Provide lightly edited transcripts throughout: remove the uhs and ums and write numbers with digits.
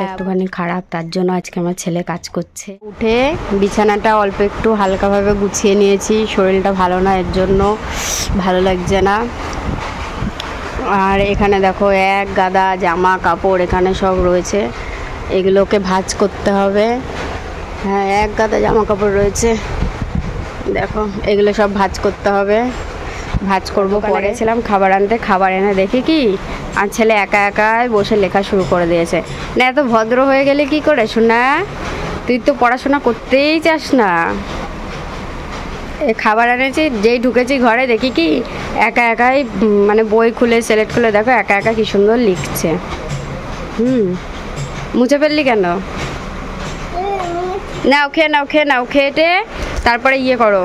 একটুখানি খারাপ, তার জন্য আজকে আমার ছেলে কাজ করছে। উঠে বিছানাটা অল্প একটু হালকাভাবে গুছিয়ে নিয়েছি, শরীরটা ভালো না, এর জন্য ভালো লাগছে না। আর এখানে দেখো এক গাদা জামা কাপড় এখানে সব রয়েছে, এগুলোকে ভাঁজ করতে হবে। হ্যাঁ, এক গাদা জামা কাপড় রয়েছে, দেখো এগুলো সব ভাঁজ করতে হবে। ভাঁজ করবো। পরে ছিলাম খাবার আনতে, খাবার এনে দেখি কি আর ছেলে একা একাই বসে লেখা শুরু করে দিয়েছে। না, এত ভদ্র হয়ে গেলে কি করে শোনা, তুই তো পড়াশোনা করতেই চাস না। খাবার এনেছি, যেই ঢুকেছি ঘরে দেখি কি একা একাই মানে বই খুলে সিলেক্ট খুলে দেখো একা একা কি সুন্দর লিখছে। মুছে ফেললি কেন? নাও খেয়ে নাও, খেয়ে নাও, খেয়ে তারপরে ইয়ে করো,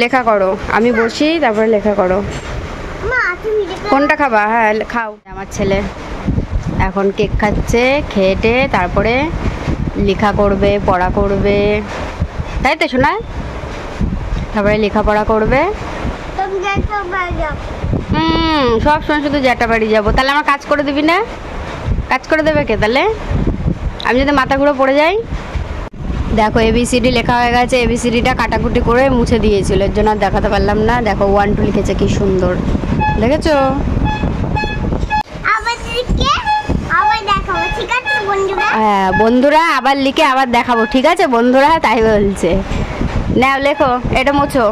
লেখা করো। আমি বসি, তারপরে লেখা করো। কোনটা খাবা? হ্যাঁ খাও। আমার ছেলে এখন কেক খাচ্ছে, খেয়ে তারপরে লেখা করবে, পড়া করবে, তাই তো শোনা? তারপরে লেখাপড়া করবে। সব সময় শুধু জ্যাটা বাড়ি যাবো। তাহলে আমার কাজ করে দিবি না? কাজ করে দেবে কে তাহলে? আমি যদি মাথা ঘুরে পড়ে যাই। দেখো ABCD লেখা হয়ে গেছে, ABCDটা কাটাকুটি করে মুছে দিয়েছিল, এর জন্য আর দেখাতে পারলাম না। দেখো 1 2 লিখেছে, কি সুন্দর দেখেছো? হ্যাঁ বন্ধুরা, আবার লিখে আবার দেখাবো, ঠিক আছে বন্ধুরা? তাই বলছে। নাও লেখো, এটা মুছো।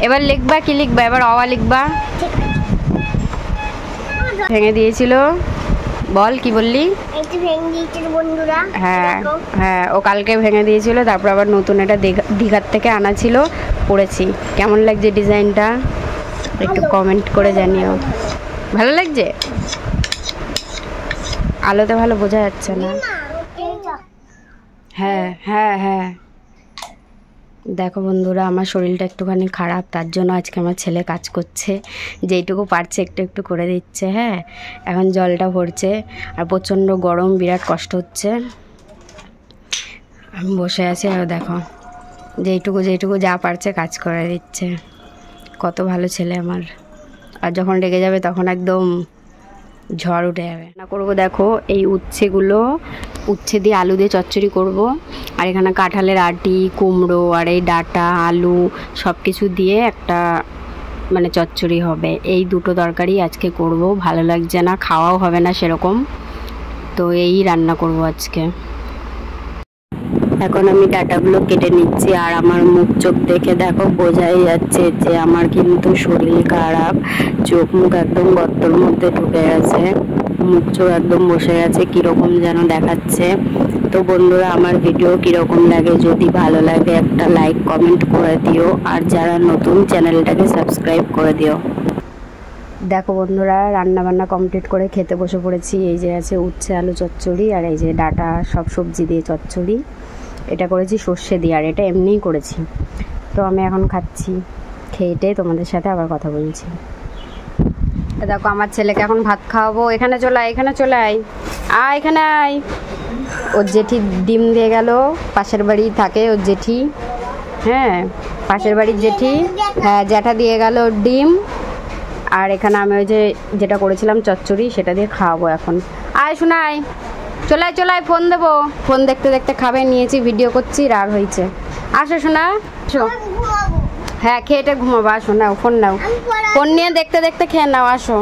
এবার লিখবা, কি লিখবা এবার? অ লিখবা। ভেঙে দিয়েছিল, বল কি বললি? হ্যাঁ হ্যাঁ, ও কালকে ভেঙে দিয়েছিল, তারপর আবার নতুন এটা দীঘার থেকে আনা ছিল, পড়েছি। কেমন লাগছে ডিজাইনটা একটু কমেন্ট করে জানিও। ভালো লাগছে? আলোতে ভালো বোঝা যাচ্ছে না। হ্যাঁ হ্যাঁ হ্যাঁ। দেখো বন্ধুরা, আমার শরীরটা একটুখানি খারাপ, তার জন্য আজকে আমার ছেলে কাজ করছে, যেইটুকু পারছে একটু একটু করে দিচ্ছে। হ্যাঁ, এখন জলটা ভরছে, আর প্রচণ্ড গরম, বিরাট কষ্ট হচ্ছে। আমি বসে আছি, আর দেখো যেইটুকু যা পারছে কাজ করে দিচ্ছে। কত ভালো ছেলে আমার। আর যখন রেগে যাবে তখন একদম ঝড় উঠে যাবে। না করবো দেখো, এই উচ্ছে দিয়ে আলু দিয়ে চচ্চড়ি করব। আর এখানে কাঁঠালের আটি, কুমড়ো, আর এই ডাঁটা, আলু সব কিছু দিয়ে একটা মানে চচ্চড়ি হবে। এই দুটো তরকারি আজকে করব। ভালো লাগছে না, খাওয়াও হবে না সেরকম, তো এই রান্না করব আজকে। এখন আমি ডাঁটাগুলো কেটে নিচ্ছি, আর আমার মুখ চোখ দেখে দেখো বোঝাই যাচ্ছে যে আমার কিন্তু শরীর খারাপ। চোখ মুখ একদম গর্তর মধ্যে ঢুকে গেছে, মুখ চোখ একদম বসে গেছে, কীরকম যেন দেখাচ্ছে। তো বন্ধুরা, আমার ভিডিও কীরকম লাগে, যদি ভালো লাগে একটা লাইক কমেন্ট করে দিও, আর যারা নতুন চ্যানেলটাকে সাবস্ক্রাইব করে দিও। দেখো বন্ধুরা, রান্নাবান্না কমপ্লিট করে খেতে বসে পড়েছি। এই যে আছে উচ্ছে আলু চচ্চড়ি, আর এই যে ডাঁটা সব সবজি দিয়ে চচ্চড়ি। এটা করেছি সর্ষে দিয়ে, আর এটা এমনিই করেছি। তো আমি এখন খাচ্ছি, খেয়ে তোমাদের সাথে আবার কথা বলছি। দেখো আমার ছেলেকে এখন ভাত খাওয়াবো। এখানে চলে আয়, এখানে চলে আয়, এখানে আয়। ওর জেঠি ডিম দিয়ে গেল, পাশের বাড়ি থাকে ওর জেঠি। হ্যাঁ, পাশের বাড়ির জেঠি, হ্যাঁ জ্যাঠা দিয়ে গেল ডিম। আর এখানে আমি ওই যে যেটা করেছিলাম চচ্চড়ি, সেটা দিয়ে খাওয়াবো এখন। আয় শোনাই, চলে আয়, ফোন দেবো। ফোন দেখতে দেখতে খাবে, নিয়েছি, ভিডিও করছি, রাগ হয়েছে। আসো শোনা, আসো। হ্যাঁ, খেয়ে ঘুমাবো, আসো, নাও ফোন নাও, ফোন নিয়ে দেখতে দেখতে খেয়ে নাও, আসো।